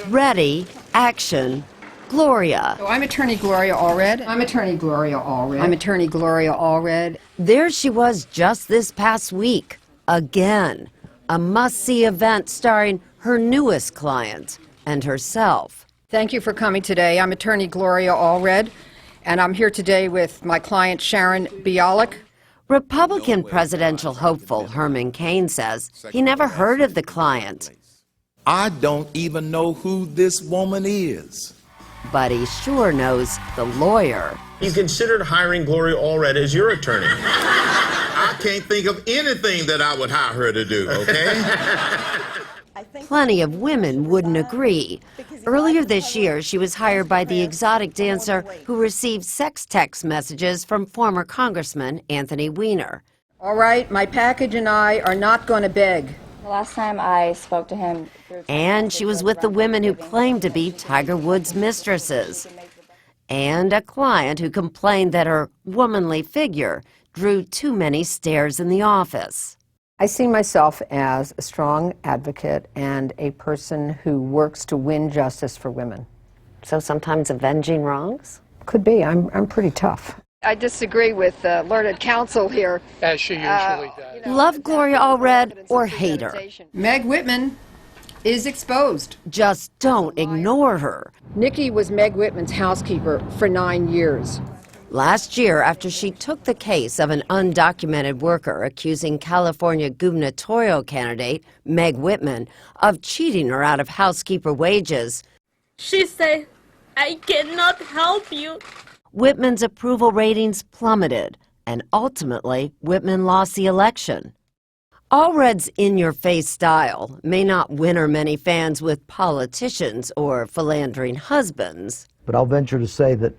Ready, action, Gloria. So I'm attorney Gloria Allred. I'm attorney Gloria Allred. I'm attorney Gloria Allred. There she was just this past week, again. A must-see event starring her newest client and herself. Thank you for coming today. I'm attorney Gloria Allred, and I'm here today with my client Sharon Bialik. Republican presidential hopeful Herman Cain says he never heard of the client. I don't even know who this woman is. But he sure knows the lawyer. You considered hiring Gloria Allred as your attorney. I can't think of anything that I would hire her to do, okay? Plenty of women wouldn't agree. Earlier this year, she was hired by the exotic dancer who received sex text messages from former Congressman Anthony Weiner. All right, my package and I are not going to beg. The last time I spoke to him... And she was with the women who claimed to be Tiger Woods' mistresses. And a client who complained that her womanly figure drew too many stares in the office. I see myself as a strong advocate and a person who works to win justice for women. So sometimes avenging wrongs? Could be. I'm pretty tough. I disagree with learned counsel here. As she usually does. Love Gloria Allred or hate her. Meg Whitman is exposed. Just don't ignore her. Nikki was Meg Whitman's housekeeper for 9 years. Last year, after she took the case of an undocumented worker accusing California gubernatorial candidate Meg Whitman of cheating her out of housekeeper wages, she said, "I cannot help you." Whitman's approval ratings plummeted, and ultimately, Whitman lost the election. Allred's in-your-face style may not win her many fans with politicians or philandering husbands. But I'll venture to say that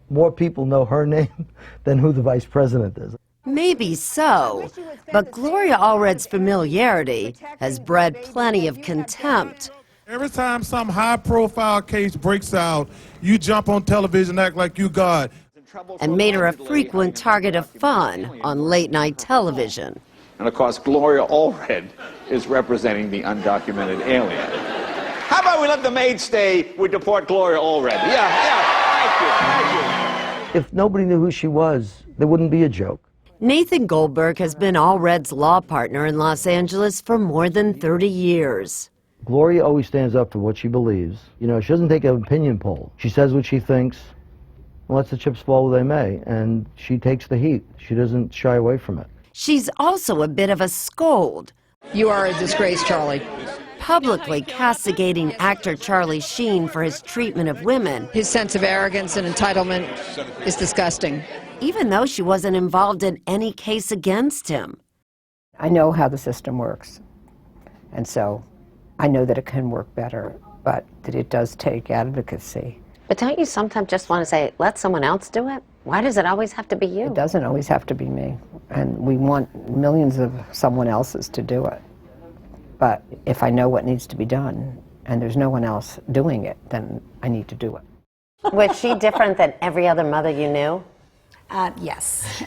more people know her name than who the vice president is. Maybe so, but Gloria Allred's familiarity has bred plenty of contempt. Every time some high-profile case breaks out, you jump on television and act like you God. And made her a frequent target of fun on late-night television. And of course, Gloria Allred is representing the undocumented alien. How about we let the maid stay, we deport Gloria Allred? Thank you. If nobody knew who she was, there wouldn't be a joke. Nathan Goldberg has been Allred's law partner in Los Angeles for more than 30 years. Gloria always stands up for what she believes. You know, she doesn't take an opinion poll. She says what she thinks and lets the chips fall where they may, and she takes the heat. She doesn't shy away from it. She's also a bit of a scold. You are a disgrace, Charlie. Publicly castigating actor Charlie Sheen for his treatment of women. His sense of arrogance and entitlement is disgusting. Even though she wasn't involved in any case against him. I know how the system works, and so I know that it can work better, but that it does take advocacy. But don't you sometimes just want to say, let someone else do it? Why does it always have to be you? It doesn't always have to be me, and we want millions of someone else's to do it. But if I know what needs to be done, and there's no one else doing it, then I need to do it. Was she different than every other mother you knew? Yes.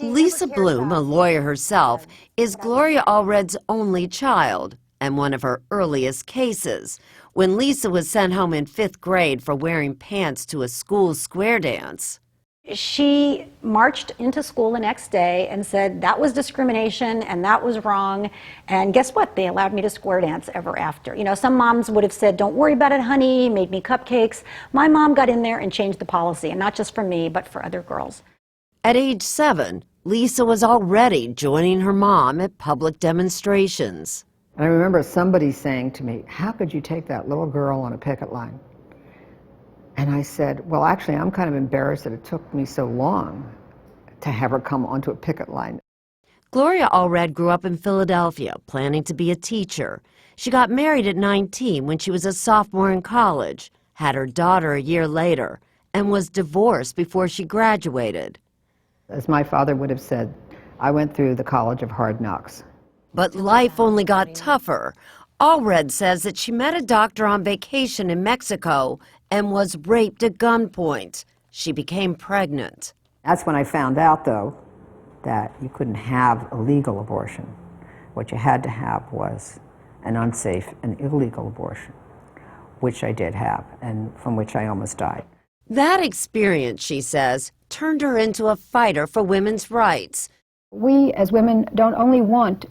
Lisa Bloom, a lawyer herself, is Gloria Allred's only child and one of her earliest cases, when Lisa was sent home in 5th grade for wearing pants to a school square dance. She marched into school the next day and said that was discrimination and that was wrong. And guess what? They allowed me to square dance ever after. You know, some moms would have said, don't worry about it, honey, made me cupcakes. My mom got in there and changed the policy, and not just for me, but for other girls. At age 7, Lisa was already joining her mom at public demonstrations. And I remember somebody saying to me, how could you take that little girl on a picket line? And I said, well, actually, I'm kind of embarrassed that it took me so long to have her come onto a picket line. Gloria Allred grew up in Philadelphia, planning to be a teacher. She got married at 19 when she was a sophomore in college, had her daughter a year later, and was divorced before she graduated. As my father would have said, I went through the college of hard knocks. But life only got tougher. Allred says that she met a doctor on vacation in Mexico and was raped at gunpoint. She became pregnant. That's when I found out, though, that you couldn't have a legal abortion. What you had to have was an unsafe and illegal abortion. which I did have, and from which I almost died. That experience, she says, turned her into a fighter for women's rights. We, as women, don't only want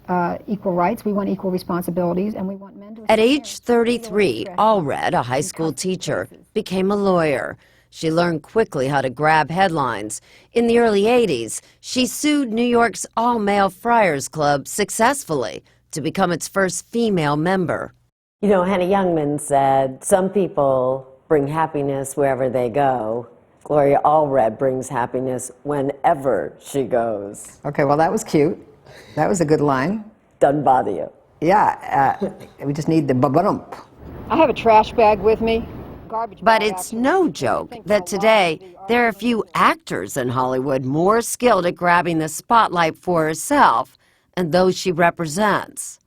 equal rights, we want equal responsibilities, and we want men to... At age 33, Allred, a high school teacher, became a lawyer. She learned quickly how to grab headlines. In the early 80s, she sued New York's all-male Friars Club successfully to become its first female member. You know, Hannah Youngman said, some people bring happiness wherever they go. Gloria Allred brings happiness whenever she goes. Okay, well, that was cute. That was a good line. Doesn't bother you? Yeah, we just need the ba-ba-dump. I have a trash bag with me. But it's no joke that today there are few actors in Hollywood more skilled at grabbing the spotlight for herself and those she represents.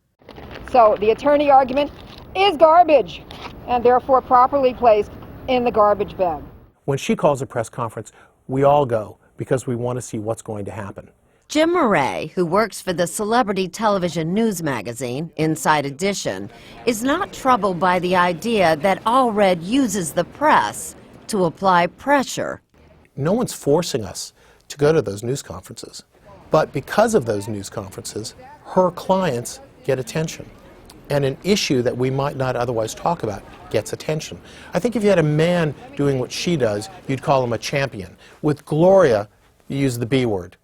So the attorney argument is garbage, and therefore properly placed in the garbage bag. When she calls a press conference, we all go because we want to see what's going to happen. Jim Murray, who works for the celebrity television news magazine, Inside Edition, is not troubled by the idea that Allred uses the press to apply pressure. No one's forcing us to go to those news conferences. But because of those news conferences, her clients get attention. And an issue that we might not otherwise talk about gets attention. I think if you had a man doing what she does, you'd call him a champion. With Gloria, you use the B word.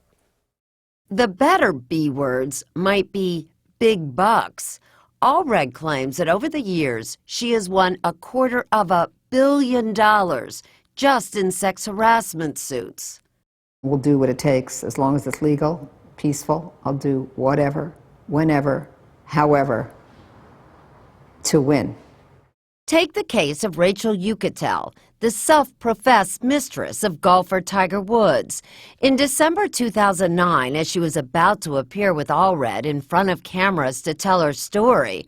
The better B words might be big bucks. Allred claims that over the years, she has won $250 million just in sex harassment suits. We'll do what it takes as long as it's legal, peaceful. I'll do whatever, whenever, however, to win. Take the case of Rachel Yucatel, the self-professed mistress of golfer Tiger Woods. In December 2009, as she was about to appear with Allred in front of cameras to tell her story,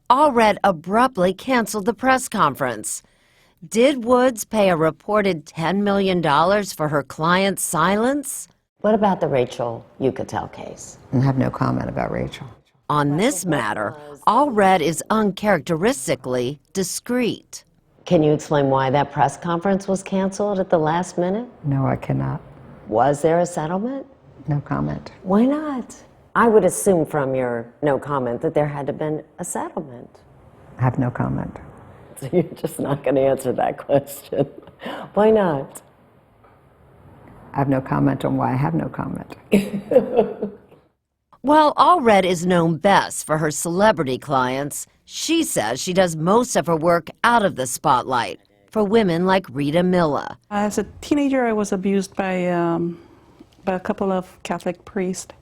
Allred abruptly canceled the press conference. Did Woods pay a reported $10 million for her client's silence? What about the Rachel Yucatel case? I have no comment about Rachel. On this matter, Allred is uncharacteristically discreet. Can you explain why that press conference was canceled at the last minute? No, I cannot. Was there a settlement? No comment. Why not? I would assume from your no comment that there had to have been a settlement. I have no comment. So you're just not going to answer that question. Why not? I have no comment on why I have no comment. While Allred is known best for her celebrity clients, she says she does most of her work out of the spotlight for women like Rita Milla. As a teenager, I was abused by a couple of Catholic priests,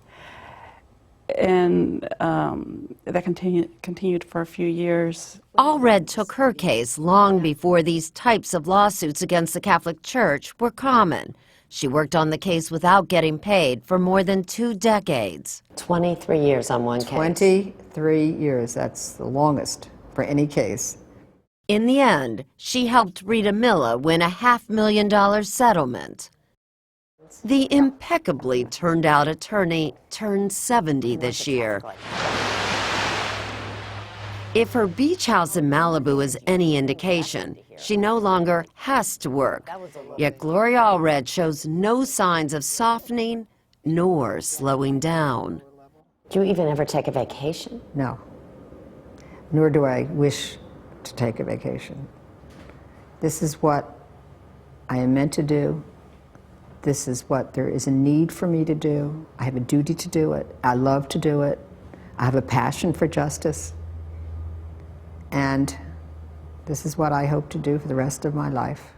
and that continued for a few years. Allred took her case long before these types of lawsuits against the Catholic Church were common. She worked on the case without getting paid for more than 2 decades. 23 years on one case. 23 years, that's the longest for any case. In the end, she helped Rita Milla win a $500,000 settlement. The impeccably turned out attorney turned 70 this year. If her beach house in Malibu is any indication, she no longer has to work. Yet Gloria Allred shows no signs of softening nor slowing down. Do you even ever take a vacation? No. Nor do I wish to take a vacation. This is what I am meant to do. This is what there is a need for me to do. I have a duty to do it. I love to do it. I have a passion for justice. And this is what I hope to do for the rest of my life.